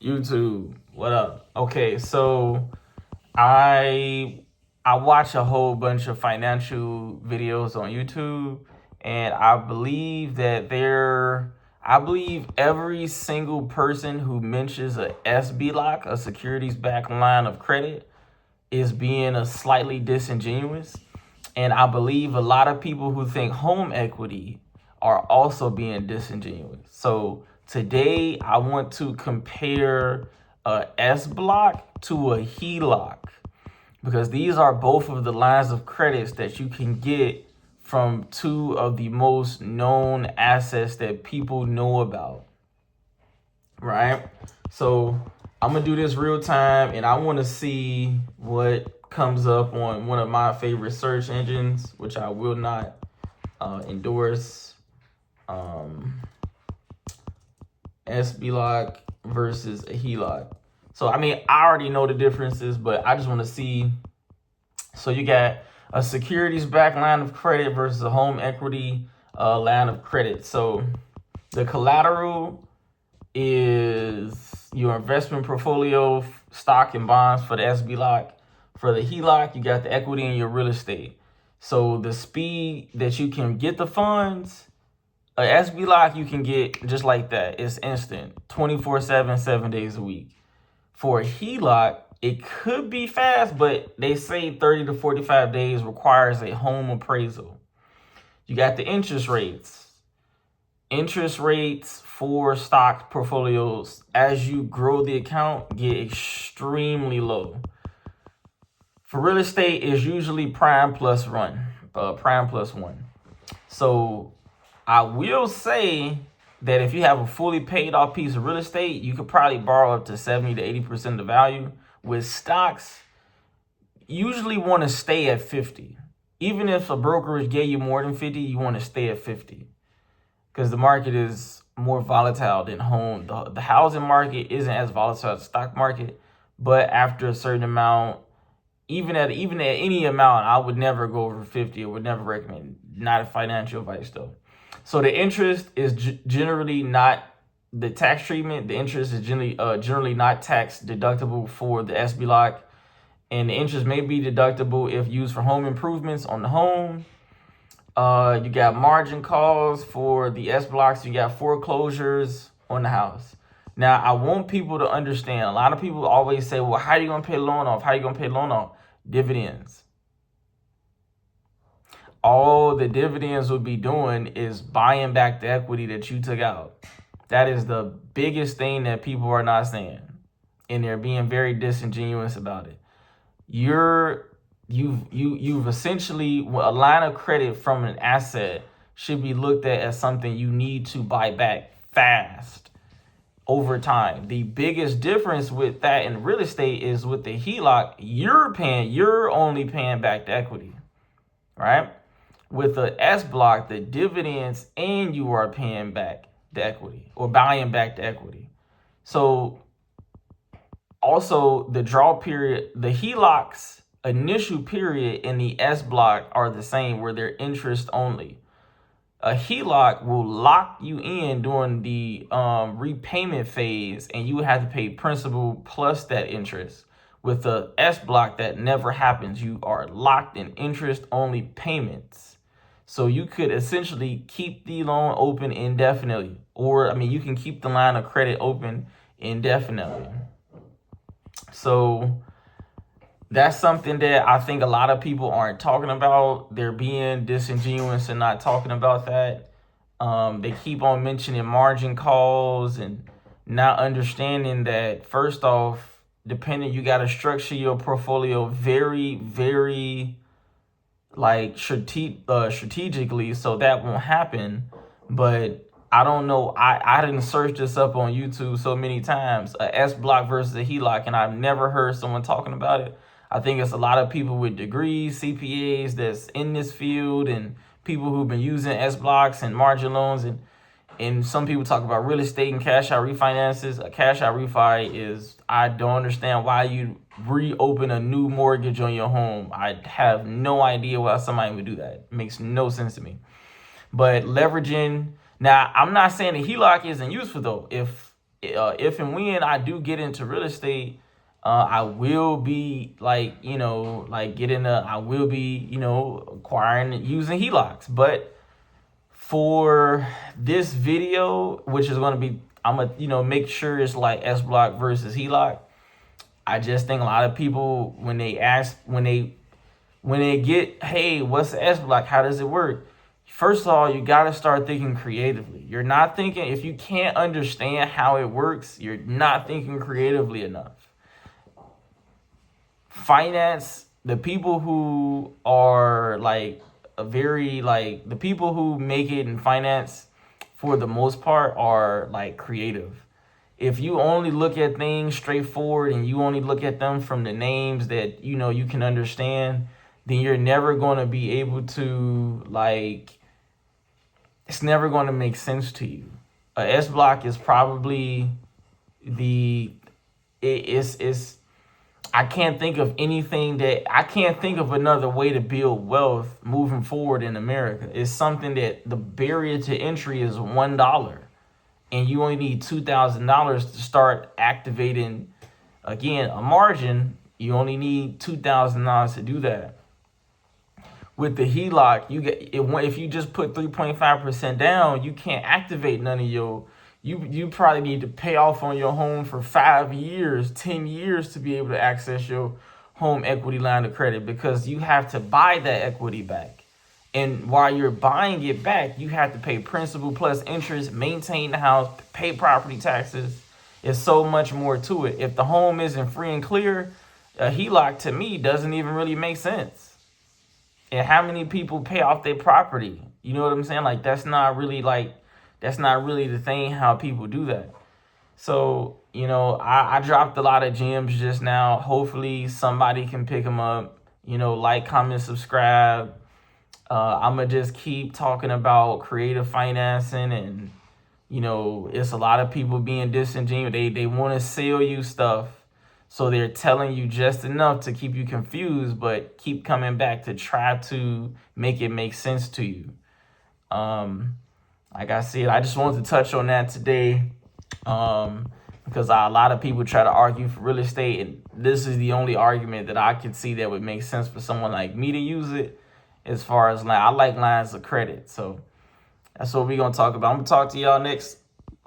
YouTube, what up? Okay, so I watch a whole bunch of financial videos on YouTube, and I believe every single person who mentions a SBLOC, a securities backed line of credit, is being a slightly disingenuous. And I believe a lot of people who think home equity are also being disingenuous. So today I want to compare a SBLOC to a HELOC because these are both of the lines of credits that you can get from two of the most known assets that people know about, right? So I'm gonna do this real time, and I want to see what comes up on one of my favorite search engines, which I will not endorse. SBLOC versus a HELOC. So I mean, I already know the differences, but I just want to see. So you got a securities backed line of credit versus a home equity line of credit. So the collateral is your investment portfolio, stock and bonds for the SBLOC. For the HELOC, you got the equity in your real estate. So the speed that you can get the funds, a SBLOC you can get just like that. It's instant, 24/7, 7 days a week. For a HELOC, it could be fast, but they say 30 to 45 days requires a home appraisal. You got the interest rates. Interest rates for stock portfolios as you grow the account get extremely low. For real estate, is usually prime plus one. So I will say that if you have a fully paid off piece of real estate, you could probably borrow up to 70 to 80% of the value. With stocks, usually want to stay at 50. Even if a brokerage gave you more than 50, you want to stay at 50 because the market is more volatile than home. The housing market isn't as volatile as the stock market, but after a certain amount, even at any amount, I would never go over 50. I would never recommend. Not financial advice though. So the interest is generally not the tax treatment. The interest is generally not tax deductible for the SBLOC, and the interest may be deductible if used for home improvements on the home. You got margin calls for the SBLOCs. You got foreclosures on the house. Now, I want people to understand. A lot of people always say, "Well, how are you gonna pay loan off? How are you gonna pay loan off?" Dividends. All the dividends will be doing is buying back the equity that you took out. That is the biggest thing that people are not saying, and they're being very disingenuous about it. You've essentially, a line of credit from an asset should be looked at as something you need to buy back fast over time. The biggest difference with that in real estate is with the HELOC, you're only paying back the equity, right? With the SBLOC, the dividends, and you are paying back the equity or buying back the equity. So also the draw period, the HELOC's initial period and the SBLOC are the same, where they're interest only. A HELOC will lock you in during the repayment phase, and you have to pay principal plus that interest. With the SBLOC, that never happens. You are locked in interest only payments. So you could essentially keep the loan open indefinitely, or I mean, you can keep the line of credit open indefinitely. So that's something that I think a lot of people aren't talking about. They're being disingenuous and not talking about that. They keep on mentioning margin calls and not understanding that, first off, you got to structure your portfolio very, very strategically, so that won't happen. But I don't know. I didn't search this up on YouTube so many times, a SBLOC versus a HELOC, and I've never heard someone talking about it. I think it's a lot of people with degrees, CPAs that's in this field, and people who've been using SBLOCs and margin loans, and some people talk about real estate and cash out refinances. A cash out refi is, I don't understand why you reopen a new mortgage on your home. I have no idea why somebody would do that. It makes no sense to me. But leveraging, now I'm not saying the HELOC isn't useful though. If if and when I do get into real estate, I will be like, I will be, acquiring using HELOCs. But for this video, which is going to be, I'm going to, make sure it's like SBLOC versus HELOC. I just think a lot of people, when they get, hey, what's the SBLOC? How does it work? First of all, you got to start thinking creatively. You're not thinking, if you can't understand how it works, you're not thinking creatively enough. Finance, the people who are the people who make it in finance for the most part are like creative. If you only look at things straightforward and you only look at them from the names that you can understand, then you're never going to be able to it's never going to make sense to you. A SBLOC is probably I can't think of another way to build wealth moving forward in America. It's something that the barrier to entry is $1. And you only need $2,000 to start activating, again, a margin. You only need $2,000 to do that. With the HELOC, if you just put 3.5% down, you can't activate none of your. You probably need to pay off on your home for 5 years, 10 years to be able to access your home equity line of credit, because you have to buy that equity back. And while you're buying it back, you have to pay principal plus interest, maintain the house, pay property taxes. There's so much more to it. If the home isn't free and clear, a HELOC to me doesn't even really make sense. And how many people pay off their property? You know what I'm saying? That's not really the thing, how people do that. So, I dropped a lot of gems just now. Hopefully somebody can pick them up. Like, comment, subscribe. I'm going to just keep talking about creative financing, and, it's a lot of people being disingenuous. They want to sell you stuff. So they're telling you just enough to keep you confused, but keep coming back to try to make it make sense to you. Like I said, I just wanted to touch on that today, because a lot of people try to argue for real estate, and this is the only argument that I can see that would make sense for someone like me to use it. As far as I like lines of credit. So that's what we're going to talk about. I'm going to talk to y'all next